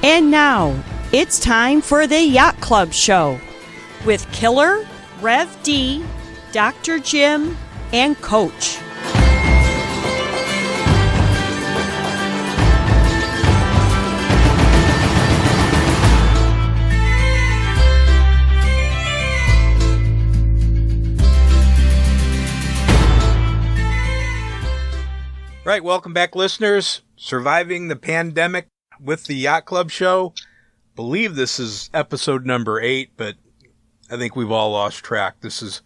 And now, it's time for the Yacht Club Show with Killer, Rev D, Dr. Jim, and Coach. Right, welcome back, listeners. Surviving the pandemic with the Yacht Club Show. Believe this is episode number 8, but I think we've all lost track. This has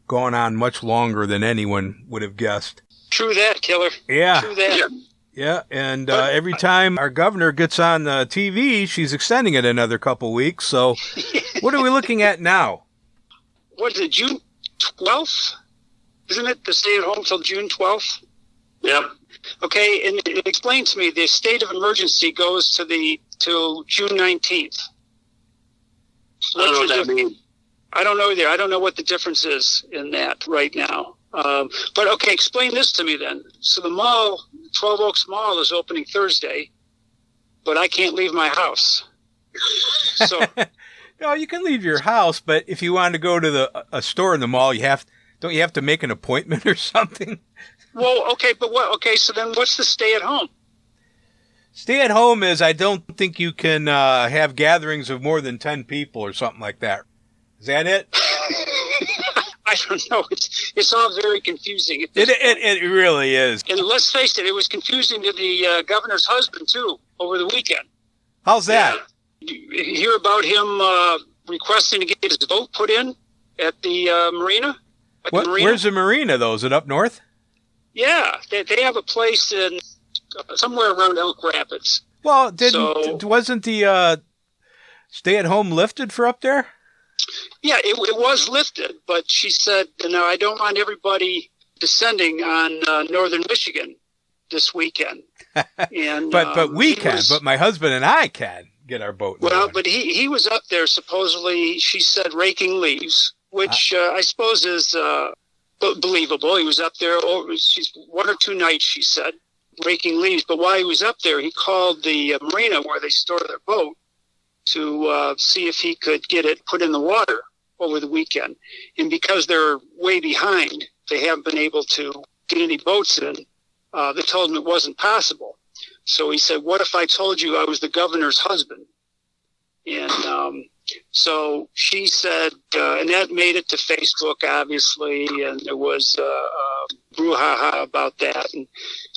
gone on much longer than anyone would have guessed. True that, Killer. Yeah. True that. Yeah, and every time our governor gets on the TV, she's extending it another couple weeks. So what are we looking at now? What is it, June 12th? Isn't it the stay at home till June 12th? Yep. Okay, and explain to me, the state of emergency goes to June 19th. I don't know what that means. I don't know either. I don't know what the difference is in that right now. But okay, explain this to me then. So the mall, 12 Oaks Mall, is opening Thursday, but I can't leave my house. So no, you can leave your house, but if you want to go to a store in the mall, don't you have to make an appointment or something? Well, okay, but what? Okay, so then what's the stay at home? Stay at home is I don't think you can have gatherings of more than 10 people or something like that. Is that it? I don't know. It's all very confusing. It really is. And let's face it, it was confusing to the governor's husband, too, over the weekend. How's that? You hear about him requesting to get his boat put in at the marina? Where's the marina, though? Is it up north? Yeah, they have a place in somewhere around Elk Rapids. Well, wasn't the stay-at-home lifted for up there? Yeah, it was lifted, but she said, no, I don't want everybody descending on northern Michigan this weekend. And but we can. But my husband and I can get our boat. Well, but he was up there supposedly. She said raking leaves, which I suppose is believable. He was up there she's 1 or 2 nights, she said, raking leaves. But while he was up there, he called the marina where they store their boat to see if he could get it put in the water over the weekend. And because they're way behind, they haven't been able to get any boats in. They told him it wasn't possible. So he said, what if I told you I was the governor's husband? And so she said, and that made it to Facebook, obviously, and there was brouhaha about that. And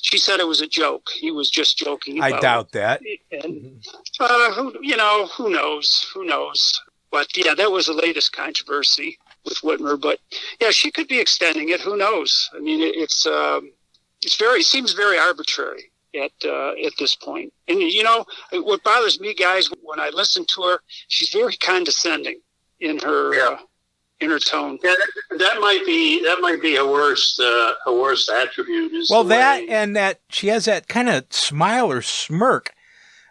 she said it was a joke. He was just joking about it. I doubt that. And, who knows? Who knows? But, yeah, that was the latest controversy with Whitmer. But, yeah, she could be extending it. Who knows? I mean, it seems very arbitrary at this point. And, what bothers me, guys, when I listen to her, she's very condescending in her tone. Yeah, that might be her worst attribute. And that she has that kind of smile or smirk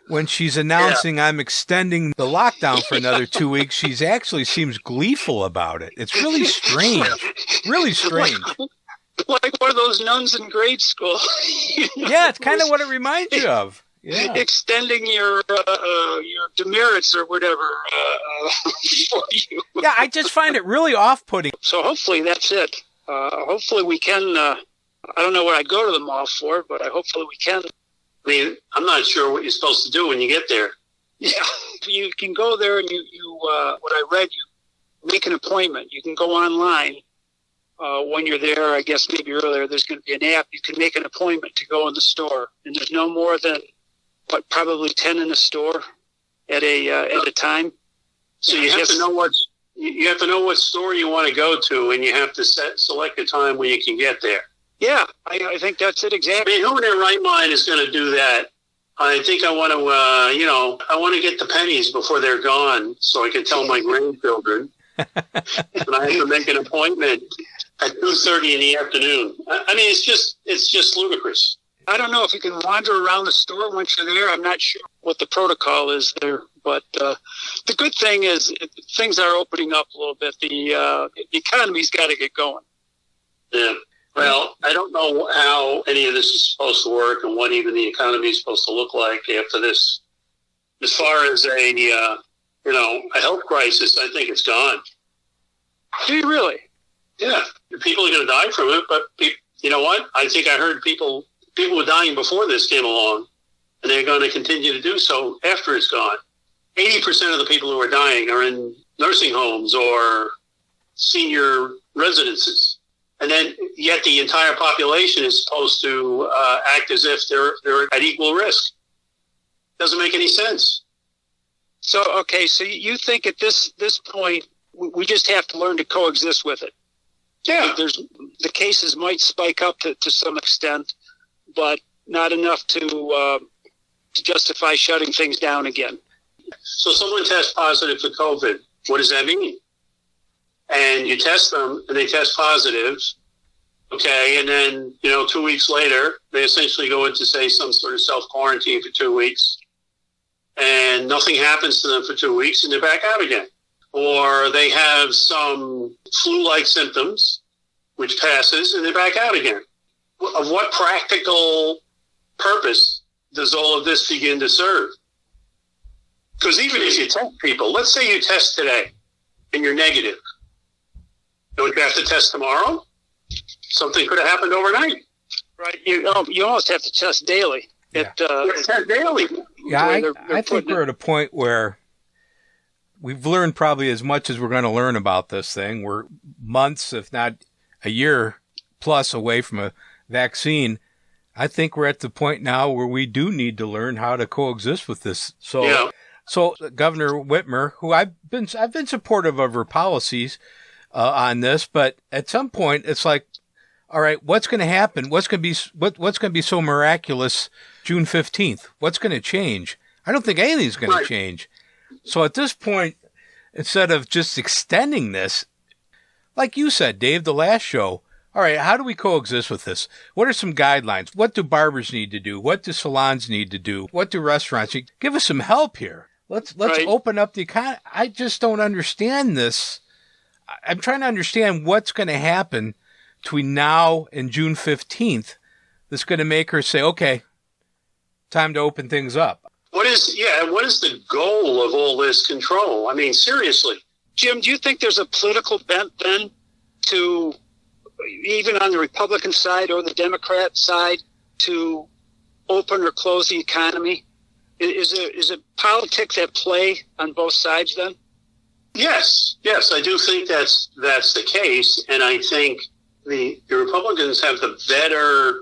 when she's announcing I'm extending the lockdown for another 2 weeks. She's actually seems gleeful about it. It's really strange. Really strange. Like one of those nuns in grade school. Yeah, it's kind of what it reminds you of. Yeah. Extending your demerits or whatever for you. Yeah, I just find it really off-putting. So hopefully that's it. Hopefully we can. I don't know what I'd go to the mall for, but hopefully we can. I mean, I'm not sure what you're supposed to do when you get there. Yeah, you can go there and you what I read, you make an appointment. You can go online. When you're there, I guess maybe earlier, there's going to be an app. You can make an appointment to go in the store, and there's no more than probably 10 in the store at a time. So you have to know what store you want to go to, and you have to select a time when you can get there. Yeah, I think that's it exactly. I mean, who in their right mind is going to do that? I think I want to, I want to get the pennies before they're gone, so I can tell my grandchildren. And I have to make an appointment at 2:30 in the afternoon. I mean, it's just ludicrous. I don't know if you can wander around the store once you're there. I'm not sure what the protocol is there. But the good thing is things are opening up a little bit. The economy's got to get going. Yeah. Well, I don't know how any of this is supposed to work and what even the economy is supposed to look like after this As far as a health crisis, I think it's gone. Do you really? Yeah, people are going to die from it, but you know what? I think I heard people were dying before this came along, and they're going to continue to do so after it's gone. 80% of the people who are dying are in nursing homes or senior residences. And then yet the entire population is supposed to act as if they're at equal risk. Doesn't make any sense. So you think at this point, we just have to learn to coexist with it. Yeah. The cases might spike up to some extent, but not enough to justify shutting things down again. So someone tests positive for COVID. What does that mean? And you test them, and they test positive. Okay, and then 2 weeks later, they essentially go into, say, some sort of self-quarantine for 2 weeks, and nothing happens to them for 2 weeks, and they're back out again. Or they have some flu-like symptoms, which passes, and they're back out again. Of what practical purpose does all of this begin to serve? Because even if you test people, let's say you test today, and you're negative. Don't you have to test tomorrow? Something could have happened overnight. Right. You almost have to test daily. Yeah. Test daily. Yeah, I think we're at a point where we've learned probably as much as we're going to learn about this thing. We're months, if not a year plus away from a vaccine. I think we're at the point now where we do need to learn how to coexist with this. So Governor Whitmer, who I've been supportive of her policies on this, but at some point it's like, all right, what's going to happen? What's going to be so miraculous June 15th? What's going to change? I don't think anything's going to change. So at this point, instead of just extending this, like you said, Dave, the last show, all right, how do we coexist with this? What are some guidelines? What do barbers need to do? What do salons need to do? What do restaurants need? Give us some help here. Let's open up the economy. I just don't understand this. I'm trying to understand what's going to happen between now and June 15th that's going to make her say, okay, time to open things up. What is the goal of all this control? I mean, seriously. Jim, do you think there's a political bent then to, even on the Republican side or the Democrat side, to open or close the economy? Is it politics at play on both sides then? Yes, I do think that's the case, and I think the Republicans have the better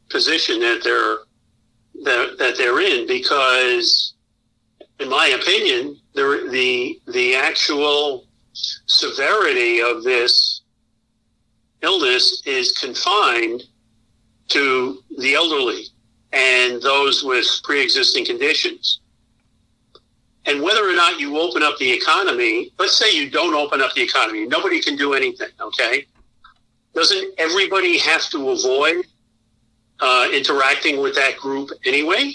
position that they're in, because, in my opinion, the actual severity of this illness is confined to the elderly and those with pre-existing conditions. And whether or not you open up the economy, let's say you don't open up the economy, nobody can do anything, okay? Doesn't everybody have to avoid interacting with that group anyway?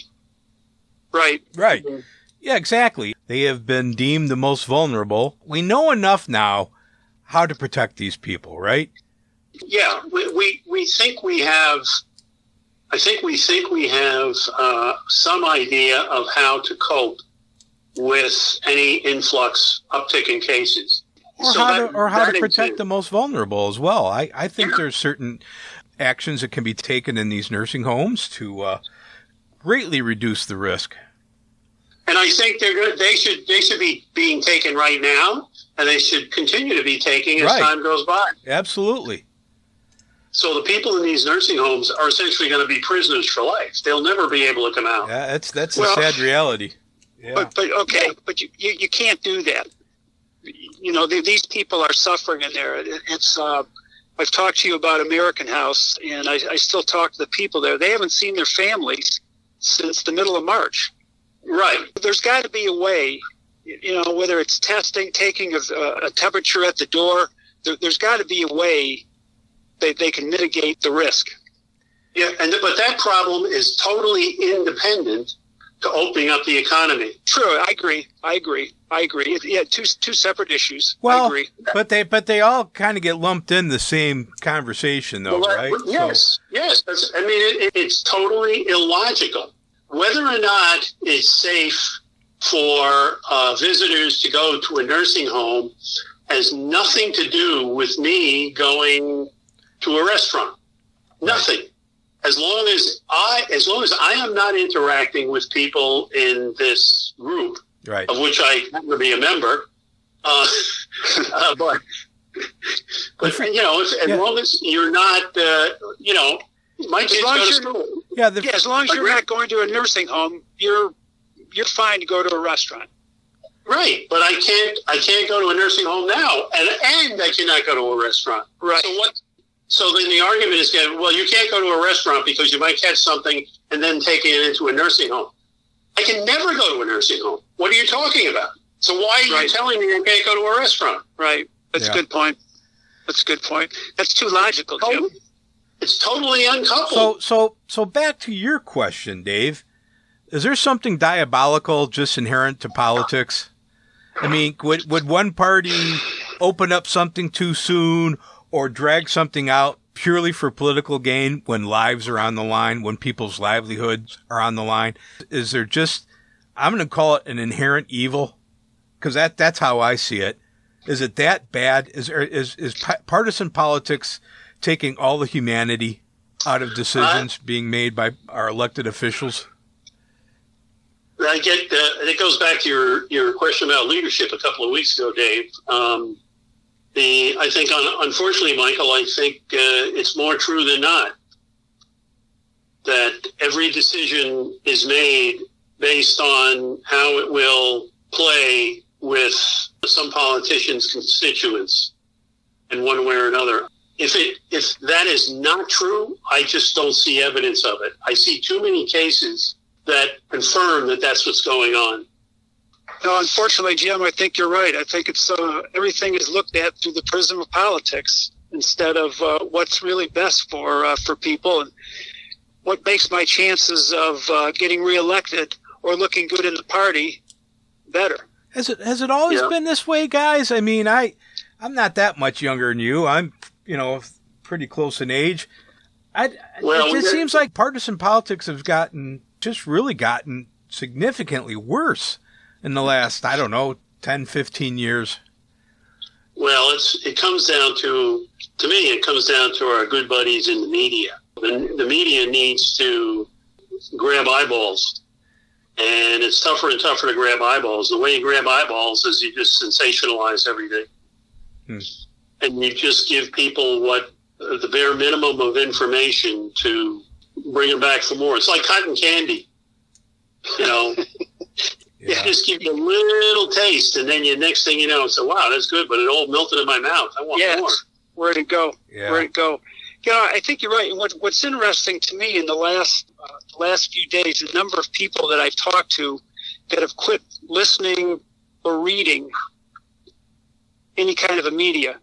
Right. Yeah, exactly. They have been deemed the most vulnerable. We know enough now how to protect these people, right? Yeah, we think we have. I think we have some idea of how to cope with any uptick in cases. Or how to protect the most vulnerable as well. I think there's certain actions that can be taken in these nursing homes to greatly reduce the risk. And I think they should be being taken right now, and they should continue to be taken as time goes by. Absolutely. So the people in these nursing homes are essentially going to be prisoners for life. They'll never be able to come out. Yeah, that's a sad reality. Yeah. But you can't do that. These people are suffering in there. I've talked to you about American House, and I still talk to the people there. They haven't seen their families since the middle of March. Right. There's got to be a way, whether it's testing, taking a temperature at the door, there's got to be a way that they can mitigate the risk. Yeah, but that problem is totally independent to opening up the economy. True, I agree. Yeah, two separate issues. Well, I agree. But they all kind of get lumped in the same conversation, though, right? Yes. I mean, it's totally illogical. whether or not it's safe for visitors to go to a nursing home has nothing to do with me going to a restaurant. Nothing. As long as I am not interacting with people in this group, Right. of which I happen to be a member, but as long as you're not, my kids go to school. Yeah, as long as you're not going to a nursing home, you're fine to go to a restaurant. Right, but I can't go to a nursing home now, and I cannot go to a restaurant. Right. So then the argument is, well, you can't go to a restaurant because you might catch something and then take it into a nursing home. I can never go to a nursing home. What are you talking about? So why are you telling me I can't go to a restaurant? Right. That's a good point. That's a good point. That's too logical, Jim. It's totally uncoupled. So back to your question, Dave. Is there something diabolical just inherent to politics? I mean, would one party open up something too soon or drag something out purely for political gain when lives are on the line, when people's livelihoods are on the line? Is there just, I'm going to call it an inherent evil? Because that's how I see it. Is it that bad? Is partisan politics taking all the humanity out of decisions being made by our elected officials? It goes back to your question about leadership a couple of weeks ago, Dave. I think, unfortunately, Michael, I think it's more true than not that every decision is made based on how it will play with some politicians' constituents in one way or another. If that is not true, I just don't see evidence of it. I see too many cases that confirm that that's what's going on. No, unfortunately, Jim, I think you're right. I think it's everything is looked at through the prism of politics instead of what's really best for people and what makes my chances of getting reelected or looking good in the party better. Has it always been this way, guys? I mean, I'm not that much younger than you. I'm pretty close in age. It just seems like partisan politics have gotten significantly worse in the last, 10, 15 years. Well, it comes down to me, it comes down to our good buddies in the media. The media needs to grab eyeballs, and it's tougher and tougher to grab eyeballs. The way you grab eyeballs is you just sensationalize everything. And you just give people the bare minimum of information to bring them back for more. It's like cotton candy. They just give you a little taste, and then next thing you know, it's wow, that's good, but it all melted in my mouth. I want more. Where'd it go? Yeah. Where'd it go? I think you're right. And what's interesting to me in the last few days, the number of people that I've talked to that have quit listening or reading any kind of a media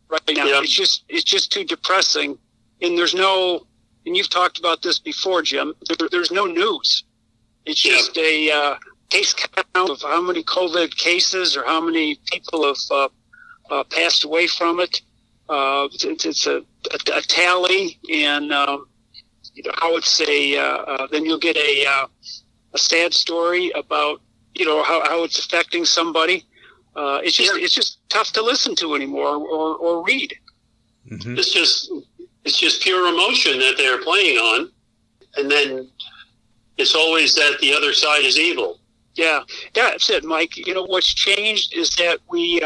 right now. Yeah. It's just too depressing, and and you've talked about this before, Jim. There's no news. It's just a case count of how many COVID cases or how many people have passed away from it. It's a tally, and I would say then you'll get a sad story about how it's affecting somebody. It's just tough to listen to anymore or read. Mm-hmm. It's just pure emotion that they're playing on, and then it's always that the other side is evil. Yeah, that's it, Mike. What's changed is that we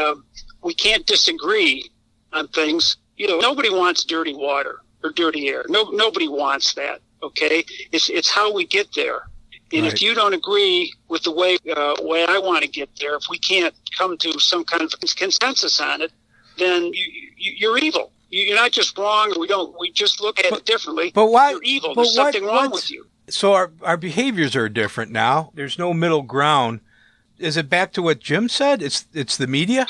can't disagree on things. Nobody wants dirty water or dirty air. Nobody wants that. Okay, it's how we get there. And if you don't agree with the way I want to get there, if we can't come to some kind of consensus on it, then you're evil. You're not just wrong. We just look at it differently. But why? You're evil. There's something wrong with you. So our behaviors are different now. There's no middle ground. Is it back to what Jim said? It's the media.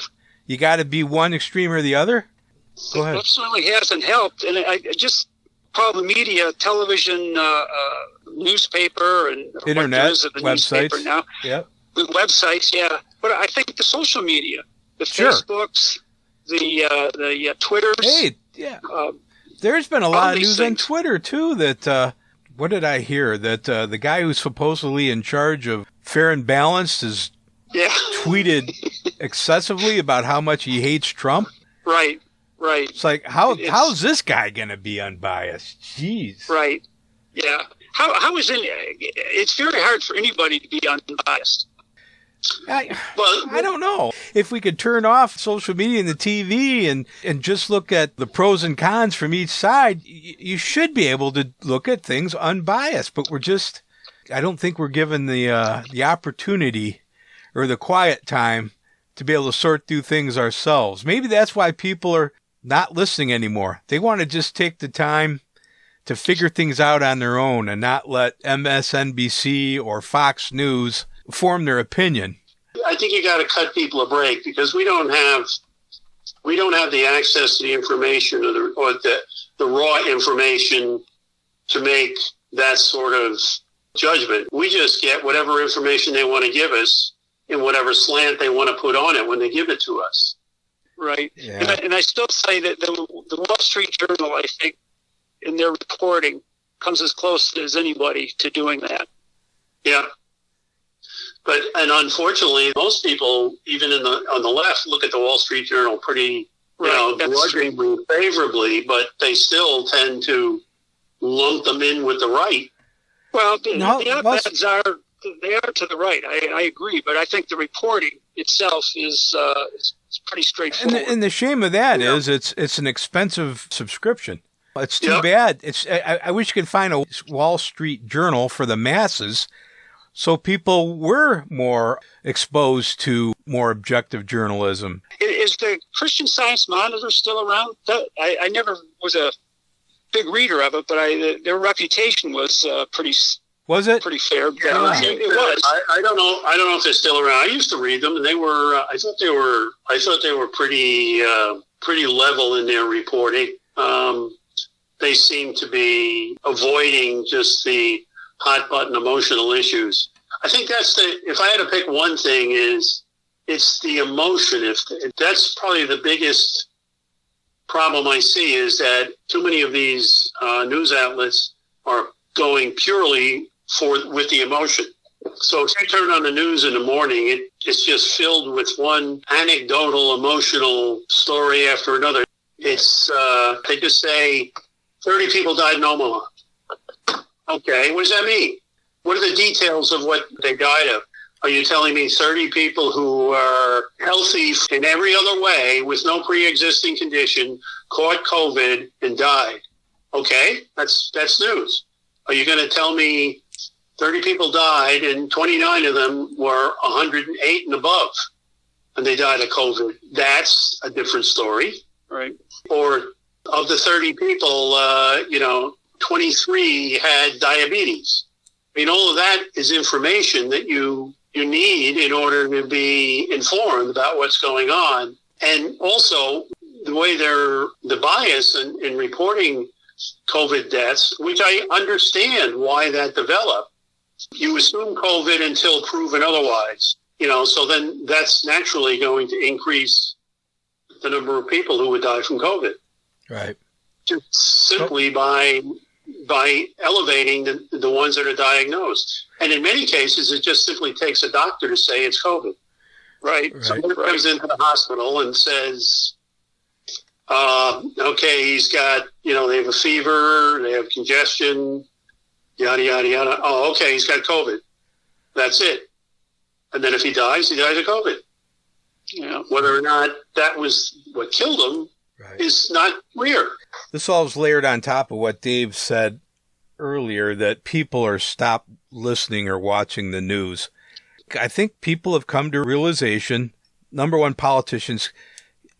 You got to be one extreme or the other. Go ahead. That certainly hasn't helped, and I just call the media, television, newspaper, and internet, websites now. Yep. Websites, yeah. But I think the social media, the Facebooks, the Twitters. Hey, yeah. There's been a lot of news on Twitter too that what did I hear? That the guy who's supposedly in charge of Fair and Balanced is tweeted excessively about how much he hates Trump. Right. It's like, how's this guy going to be unbiased? Jeez. Right. Yeah. How is it's very hard for anybody to be unbiased. I don't know. If we could turn off social media and the TV and just look at the pros and cons from each side, you should be able to look at things unbiased. But I don't think we're given the opportunity or the quiet time to be able to sort through things ourselves. Maybe that's why people are not listening anymore. They want to just take the time to figure things out on their own and not let MSNBC or Fox News form their opinion. I think you got to cut people a break because we don't have the access to the information or the raw information to make that sort of judgment. We just get whatever information they want to give us in whatever slant they want to put on it when they give it to us. Right. Yeah. And I still say that the Wall Street Journal, I think, in their reporting, comes as close as anybody to doing that. Yeah. And unfortunately, most people, even on the left, look at the Wall Street Journal pretty, grudgingly favorably, but they still tend to lump them in with the right. Well, the op-eds they are to the right. I agree, but I think the reporting itself is pretty straightforward. And the shame of that is it's an expensive subscription. It's too bad. I wish you could find a Wall Street Journal for the masses, so people were more exposed to more objective journalism. Is the Christian Science Monitor still around? I never was a big reader of it, but their reputation was pretty. Was it pretty fair? Yeah, it was. I don't know. I don't know if they're still around. I used to read them, and they were. I thought they were pretty level in their reporting. They seem to be avoiding just the hot button emotional issues. I think if I had to pick one thing, it's the emotion. If that's probably the biggest problem I see, is that too many of these news outlets are going purely with the emotion. So if you turn on the news in the morning, it's just filled with one anecdotal, emotional story after another. It's they just say 30 people died in Omaha. Okay, what does that mean? What are the details of what they died of? Are you telling me 30 people who are healthy in every other way with no pre-existing condition caught COVID and died? Okay, that's news. Are you going to tell me 30 people died and 29 of them were 108 and above and they died of COVID? That's a different story. Right. Or of the 30 people, 23 had diabetes. I mean, all of that is information that you need in order to be informed about what's going on. And also the way the bias in reporting COVID deaths, which I understand why that developed. You assume COVID until proven otherwise, so then that's naturally going to increase the number of people who would die from COVID. Right. Just simply by elevating the ones that are diagnosed. And in many cases, it just simply takes a doctor to say it's COVID. Right. Someone comes into the hospital and says, okay, he's got, they have a fever, they have congestion, yada, yada, yada. Oh, okay, he's got COVID. That's it. And then if he dies of COVID. Whether or not that was what killed him is not clear. This all is layered on top of what Dave said earlier, that people are stopped listening or watching the news. I think people have come to realization, number one, politicians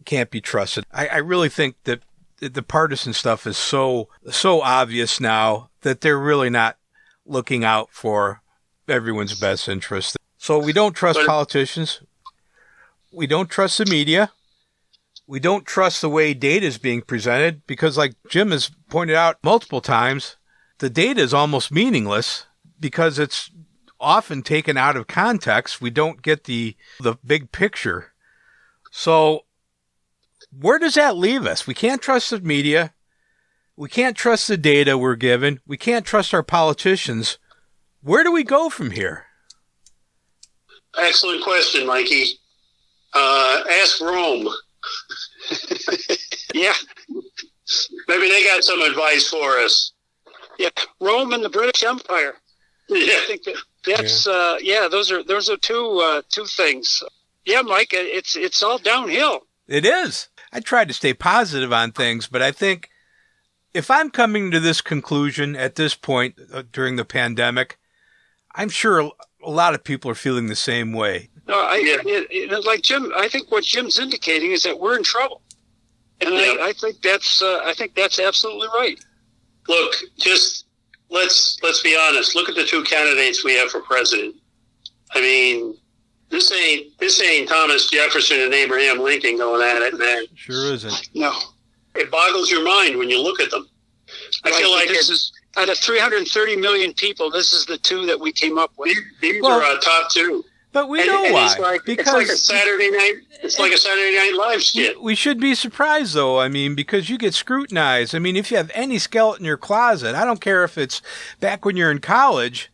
can't be trusted. I really think that the partisan stuff is so obvious now that they're really not looking out for everyone's best interest. So we don't trust politicians. We don't trust the media. We don't trust the way data is being presented because, like Jim has pointed out multiple times, the data is almost meaningless because it's often taken out of context. We don't get the big picture. So where does that leave us? We can't trust the media. We can't trust the data we're given. We can't trust our politicians. Where do we go from here? Excellent question, Mikey. Ask Rome. Yeah. Maybe they got some advice for us. Yeah, Rome and the British Empire. Yeah. I think that's those are two things. Yeah, Mike, it's all downhill. It is. I tried to stay positive on things, but I think if I'm coming to this conclusion at this point during the pandemic, I'm sure a lot of people are feeling the same way. No, like Jim, I think what Jim's indicating is that we're in trouble, and I think that's absolutely right. Look, just let's be honest. Look at the two candidates we have for president. I mean, this ain't Thomas Jefferson and Abraham Lincoln going at it, man. Sure isn't. No, it boggles your mind when you look at them. I feel like this is out of 330 million people. This is the two that we came up with. These are our top two. But we know why. It's like a Saturday night. It's like a Saturday Night Live skit. We should be surprised, though. I mean, because you get scrutinized. I mean, if you have any skeleton in your closet, I don't care if it's back when you're in college.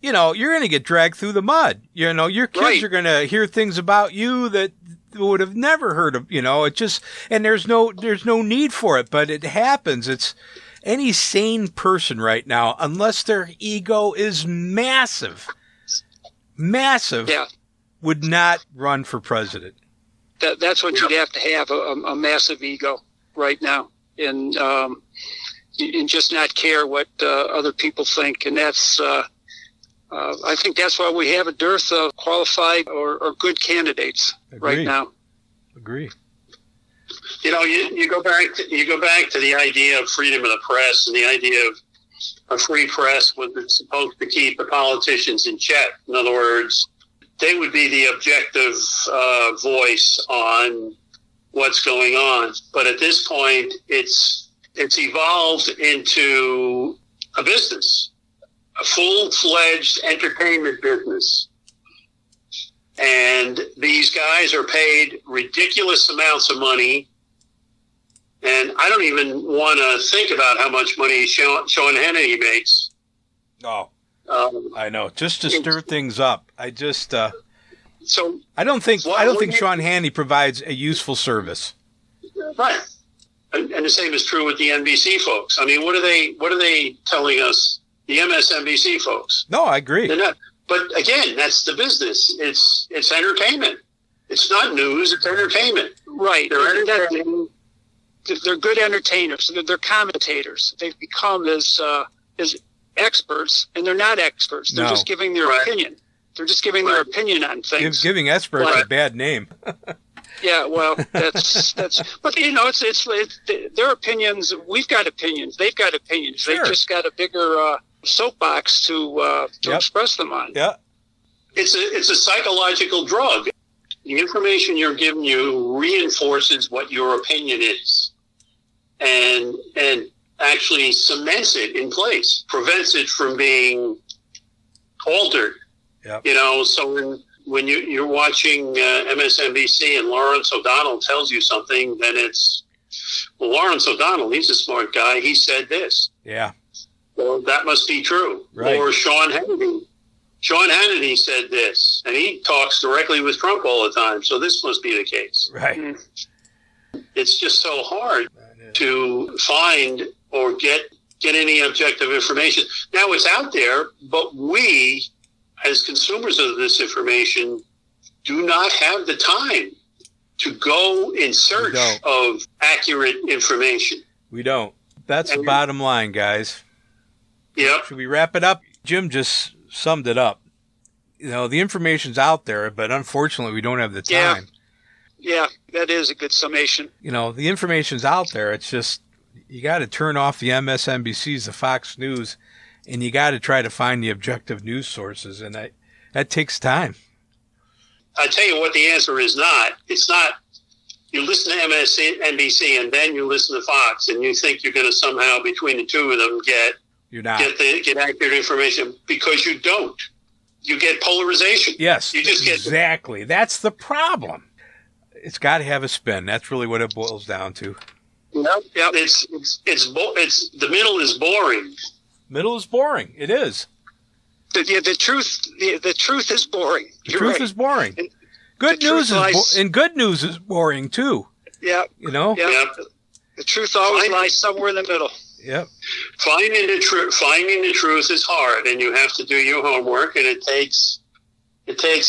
You're going to get dragged through the mud. Your kids are going to hear things about you that would have never heard of. It just, and there's no need for it, but it happens. It's any sane person right now, unless their ego is massive, would not run for president. That's what you'd have to have, a massive ego right now, and just not care what other people think. And that's, I think that's why we have a dearth of qualified or good candidates right now. Agree. You go back to the idea of freedom of the press, and the idea of a free press was supposed to keep the politicians in check. In other words, they would be the objective voice on what's going on. But at this point, it's evolved into a business, a full-fledged entertainment business. And these guys are paid ridiculous amounts of money. And I don't even want to think about how much money Sean Hannity makes. Oh, I know. Just to stir things up. I don't think Sean Hannity provides a useful service. Right. And the same is true with the NBC folks. I mean, what are they telling us? The MSNBC folks. No, I agree. They're not. But again, that's the business. It's entertainment. It's not news. It's entertainment. Right. They're entertaining. They're good entertainers. They're commentators. They've become as experts, and they're not experts. They're just giving their opinion. They're just giving their opinion on things. Giving experts a bad name. Yeah, well, that's. But it's their opinions. We've got opinions. They've got opinions. Sure. They've just got a bigger soapbox to express them on. Yeah. It's a psychological drug. The information you're given you reinforces what your opinion is, and actually cements it in place, prevents it from being altered. Yep. So when you're watching MSNBC and Lawrence O'Donnell tells you something, then it's, well, Lawrence O'Donnell, he's a smart guy. He said this. Yeah. Well, that must be true. Right. Or Sean Hannity. Sean Hannity said this, and he talks directly with Trump all the time, so this must be the case. Right. It's just so hard to find or get any objective information. Now it's out there, but we, as consumers of this information, do not have the time to go in search of accurate information. We don't. That's the bottom line, guys. Yep. Should we wrap it up? Jim just summed it up. The information's out there, but unfortunately we don't have the time. Yeah, that is a good summation. The information's out there. It's just, you got to turn off the MSNBCs, the Fox News, and you got to try to find the objective news sources, and that takes time. I tell you what the answer is not. It's not you listen to MSNBC and then you listen to Fox, and you think you're going to somehow, between the two of them, get accurate information, because you don't. You get polarization. Yes, you just exactly. That's the problem. It's got to have a spin. That's really what it boils down to. Yep. It's the middle is boring. Middle is boring. It is. The truth is boring. The truth is boring. And good the news truth is lies- and good news is boring too. Yeah. You know. Yeah. Yep. The truth always lies somewhere in the middle. Yep. Finding the truth is hard, and you have to do your homework, and it takes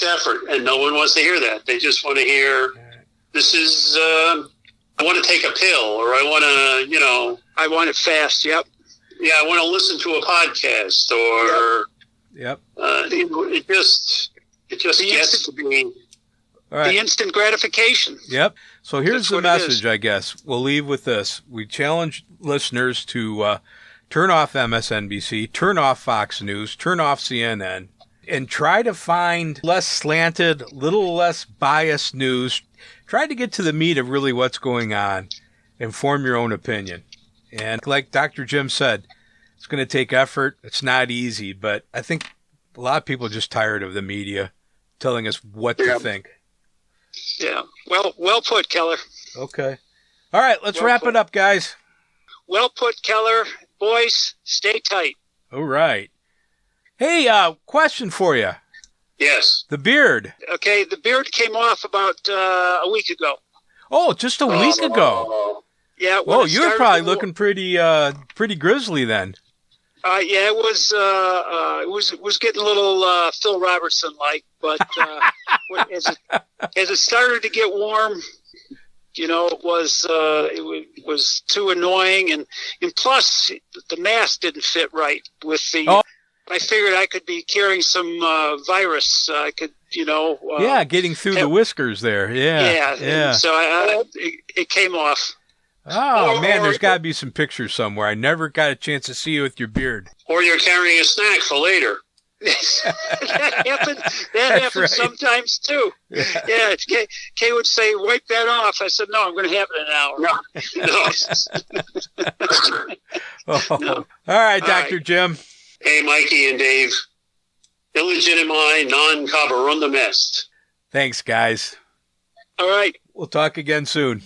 effort, and no one wants to hear that. They just want to hear, this is, I want to take a pill, or I want to, I want it fast. Yep. yeah, I want to listen to a podcast, or Yep. it just gets to be. All right. The instant gratification. Yep. So here's That's the what it is. message, I guess. We'll leave with this. We challenge listeners to turn off MSNBC, turn off Fox News, turn off CNN, and try to find less slanted, little less biased news. Try to get to the meat of really what's going on and form your own opinion. And like Dr. Jim said, it's going to take effort. It's not easy, but I think a lot of people are just tired of the media telling us what to think. Yeah. Well put, Keller. Okay. All right, let's Well wrap put. it up, guys. Well put, Keller. Boys, stay tight. All right. Hey, question for you. Yes. The beard. Okay, the beard came off about a week ago. Oh, just a week ago. Oh, Yeah. when Oh, it you were started probably to- looking pretty grizzly then. Yeah, it was getting a little Phil Robertson like, but as it started to get warm, it was too annoying, and plus the mask didn't fit right with the. Oh. I figured I could be carrying some virus. I could, Yeah, getting through the whiskers there. Yeah. and so it came off. Oh, Or- man, or- there's got to be some pictures somewhere. I never got a chance to see you with your beard. or you're carrying a snack for later. That happens right. sometimes too. Yeah, Kay would say, "Wipe that off." I said, "No, I'm going to have it in an hour." No. Oh. No. All right, All Dr. right. Jim. Hey, Mikey and Dave. Illegitimate, non-cover on the mist. Thanks, guys. All right. We'll talk again soon.